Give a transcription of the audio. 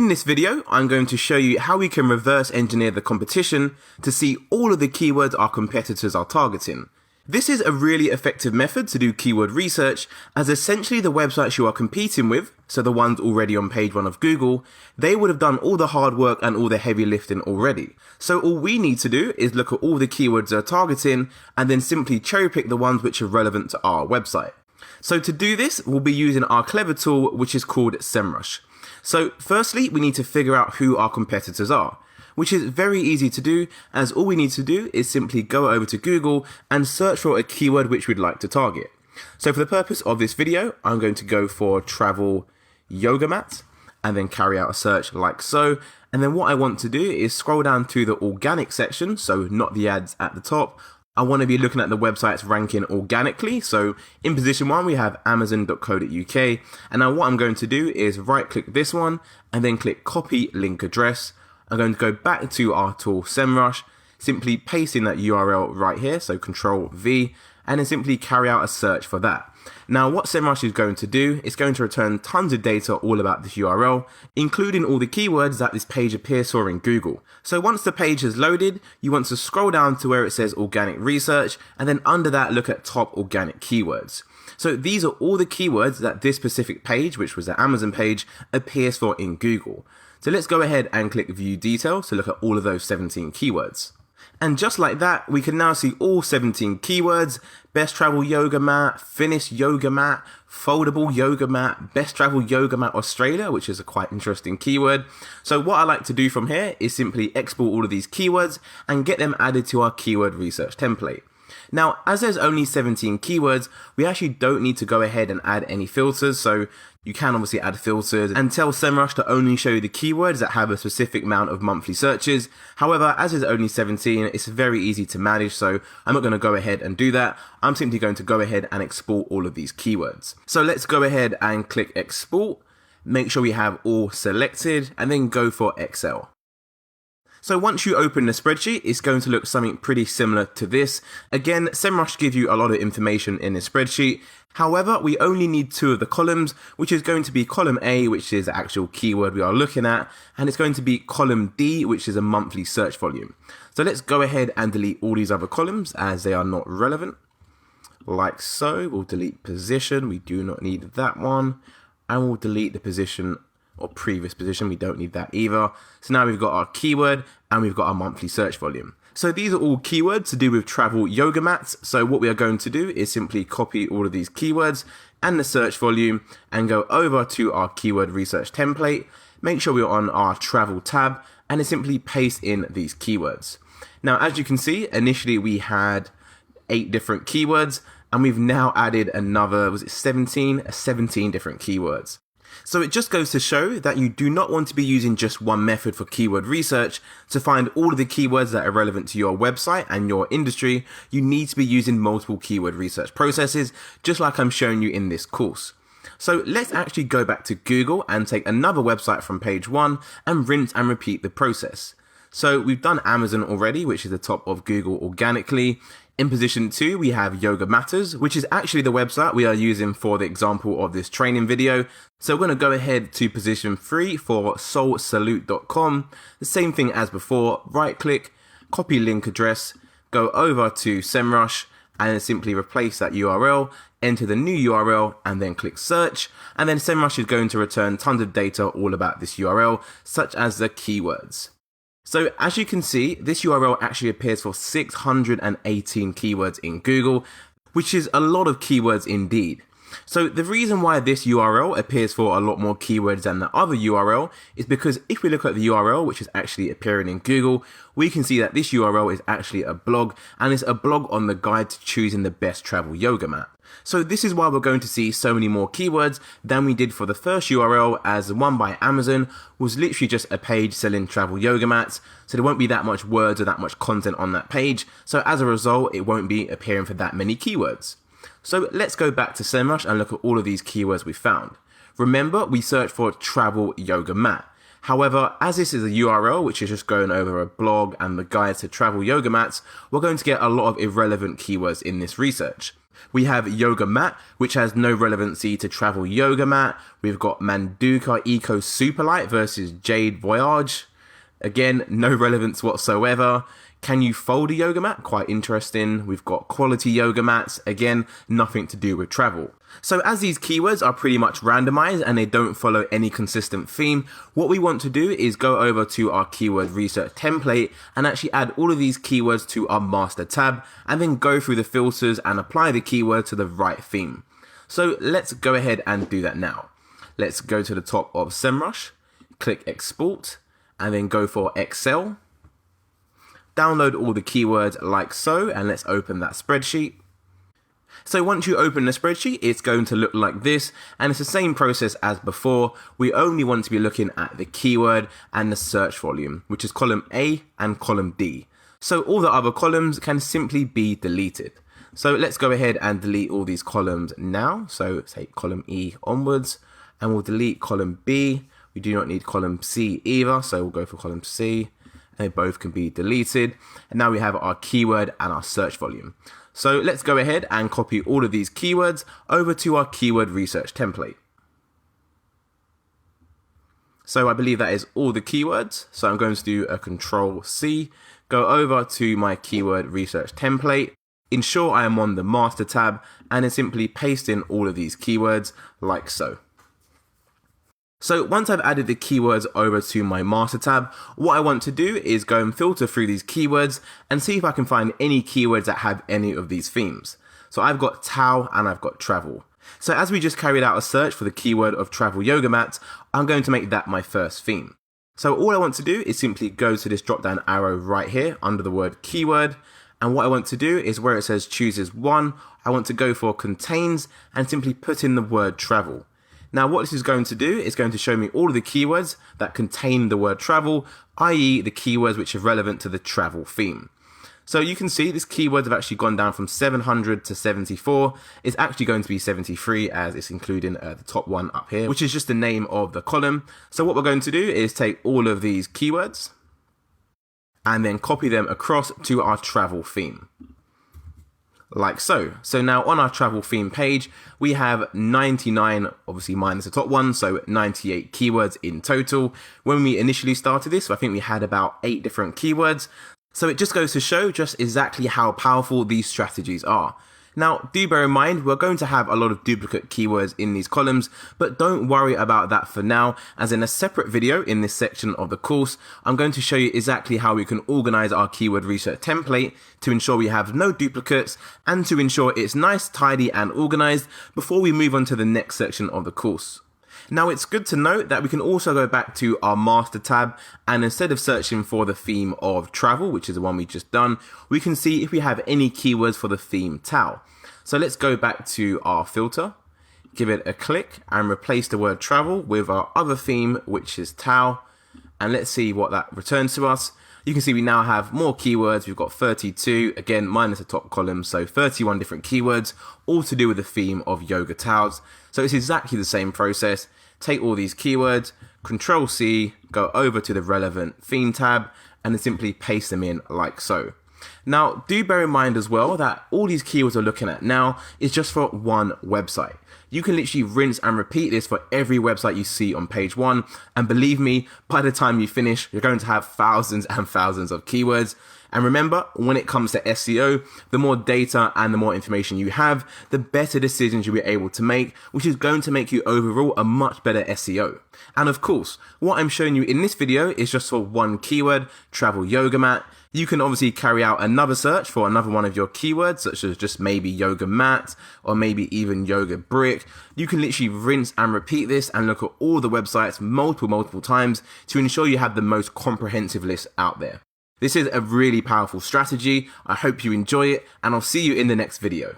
In this video, I'm going to show you how we can reverse engineer the competition to see all of the keywords our competitors are targeting. This is a really effective method to do keyword research, as essentially the websites you are competing with, so the ones already on page 1 of Google, they would have done all the hard work and all the heavy lifting already. So all we need to do is look at all the keywords they're targeting and then simply cherry pick the ones which are relevant to our website. So to do this, we'll be using our clever tool, which is called SEMrush. So firstly, we need to figure out who our competitors are, which is very easy to do, as all we need to do is simply go over to Google and search for a keyword which we'd like to target. So for the purpose of this video, I'm going to go for travel yoga mat and then carry out a search like so. And then what I want to do is scroll down to the organic section, so not the ads at the top. I want to be looking at the websites ranking organically. So in position 1, we have amazon.co.uk. And now what I'm going to do is right click this one and then click copy link address. I'm going to go back to our tool SEMrush, simply paste in that URL right here, so Control V, and then simply carry out a search for that. Now what SEMrush is going to do, it's going to return tons of data all about this URL, including all the keywords that this page appears for in Google. So once the page has loaded, you want to scroll down to where it says organic research, and then under that look at top organic keywords. So these are all the keywords that this specific page, which was the Amazon page, appears for in Google. So let's go ahead and click view details to look at all of those 17 keywords. And just like that, we can now see all 17 keywords: best travel yoga mat, Finnish yoga mat, foldable yoga mat, best travel yoga mat Australia, which is a quite interesting keyword. So what I like to do from here is simply export all of these keywords and get them added to our keyword research template. Now, as there's only 17 keywords, we actually don't need to go ahead and add any filters. So you can obviously add filters and tell SEMrush to only show you the keywords that have a specific amount of monthly searches. However, as there's only 17, it's very easy to manage. So I'm not going to go ahead and do that. I'm simply going to go ahead and export all of these keywords. So let's go ahead and click export. Make sure we have all selected and then go for Excel. So once you open the spreadsheet, it's going to look something pretty similar to this. Again, SEMrush gives you a lot of information in this spreadsheet. However, we only need 2 of the columns, which is going to be column A, which is the actual keyword we are looking at, and it's going to be column D, which is a monthly search volume. So let's go ahead and delete all these other columns as they are not relevant. Like so, we'll delete position, we do not need that one, and we'll delete the position or previous position, we don't need that either. So now we've got our keyword and we've got our monthly search volume. So these are all keywords to do with travel yoga mats. So what we are going to do is simply copy all of these keywords and the search volume and go over to our keyword research template. Make sure we're on our travel tab and then simply paste in these keywords. Now, as you can see, initially we had 8 different keywords and we've now added another, was it 17 different keywords. So it just goes to show that you do not want to be using just one method for keyword research. To find all of the keywords that are relevant to your website and your industry, you need to be using multiple keyword research processes, just like I'm showing you in this course. So let's actually go back to Google and take another website from page 1 and rinse and repeat the process. So we've done Amazon already, which is the top of Google organically. In position 2, we have Yoga Matters, which is actually the website we are using for the example of this training video. So we're going to go ahead to position 3 for soulsalute.com. The same thing as before, right click, copy link address, go over to SEMrush and then simply replace that URL, enter the new URL and then click search. And then SEMrush is going to return tons of data all about this URL, such as the keywords. So as you can see, this URL actually appears for 618 keywords in Google, which is a lot of keywords indeed. So the reason why this URL appears for a lot more keywords than the other URL is because if we look at the URL, which is actually appearing in Google, we can see that this URL is actually a blog, and it's a blog on the guide to choosing the best travel yoga mat. So this is why we're going to see so many more keywords than we did for the first URL, as the one by Amazon was literally just a page selling travel yoga mats. So there won't be that much words or that much content on that page. So as a result, it won't be appearing for that many keywords. So let's go back to SEMrush and look at all of these keywords we found. Remember, we searched for travel yoga mat. However, as this is a URL, which is just going over a blog and the guide to travel yoga mats, we're going to get a lot of irrelevant keywords in this research. We have yoga mat, which has no relevancy to travel yoga mat. We've got Manduka Eco Superlight versus Jade Voyage. Again, no relevance whatsoever. Can you fold a yoga mat? Quite interesting. We've got quality yoga mats. Again, nothing to do with travel. So as these keywords are pretty much randomized and they don't follow any consistent theme, what we want to do is go over to our keyword research template and actually add all of these keywords to our master tab and then go through the filters and apply the keyword to the right theme. So let's go ahead and do that now. Let's go to the top of SEMrush, click export, and then go for Excel. Download all the keywords like so, and let's open that spreadsheet. So once you open the spreadsheet, it's going to look like this, and it's the same process as before. We only want to be looking at the keyword and the search volume, which is column A and column D. So all the other columns can simply be deleted. So let's go ahead and delete all these columns now. So say column E onwards, and we'll delete column B. We do not need column C either, so we'll go for column C. They both can be deleted. And now we have our keyword and our search volume. So let's go ahead and copy all of these keywords over to our keyword research template. So I believe that is all the keywords. So I'm going to do a Control C, go over to my keyword research template, ensure I am on the master tab, and then simply paste in all of these keywords like so. So once I've added the keywords over to my master tab, what I want to do is go and filter through these keywords and see if I can find any keywords that have any of these themes. So I've got Tao and I've got travel. So as we just carried out a search for the keyword of travel yoga mats, I'm going to make that my first theme. So all I want to do is simply go to this drop down arrow right here under the word keyword. And what I want to do is where it says chooses one, I want to go for contains and simply put in the word travel. Now what this is going to do is going to show me all of the keywords that contain the word travel, i.e. the keywords which are relevant to the travel theme. So you can see this keywords have actually gone down from 700 to 74. It's actually going to be 73 as it's including the top one up here, which is just the name of the column. So what we're going to do is take all of these keywords and then copy them across to our travel theme. Like so. So now on our travel theme page, we have 99, obviously minus the top one, so 98 keywords in total. When we initially started this, I think we had about 8 different keywords. So it just goes to show just exactly how powerful these strategies are. Now, do bear in mind, we're going to have a lot of duplicate keywords in these columns, but don't worry about that for now, as in a separate video in this section of the course, I'm going to show you exactly how we can organize our keyword research template to ensure we have no duplicates and to ensure it's nice, tidy, and organized before we move on to the next section of the course. Now it's good to note that we can also go back to our master tab, and instead of searching for the theme of travel, which is the one we just done, we can see if we have any keywords for the theme Tao. So let's go back to our filter, give it a click and replace the word travel with our other theme, which is Tao. And let's see what that returns to us. You can see we now have more keywords. We've got 32, again, minus the top column. So 31 different keywords, all to do with the theme of yoga towels. So it's exactly the same process. Take all these keywords, Control C, go over to the relevant theme tab, and then simply paste them in like so. Now, do bear in mind as well that all these keywords we're looking at now is just for one website. You can literally rinse and repeat this for every website you see on page 1. And believe me, by the time you finish, you're going to have thousands and thousands of keywords. And remember, when it comes to SEO, the more data and the more information you have, the better decisions you'll be able to make, which is going to make you overall a much better SEO. And of course, what I'm showing you in this video is just for one keyword, travel yoga mat. You can obviously carry out another search for another one of your keywords, such as just maybe yoga mat or maybe even yoga brick. You can literally rinse and repeat this and look at all the websites multiple times to ensure you have the most comprehensive list out there. This is a really powerful strategy. I hope you enjoy it, and I'll see you in the next video.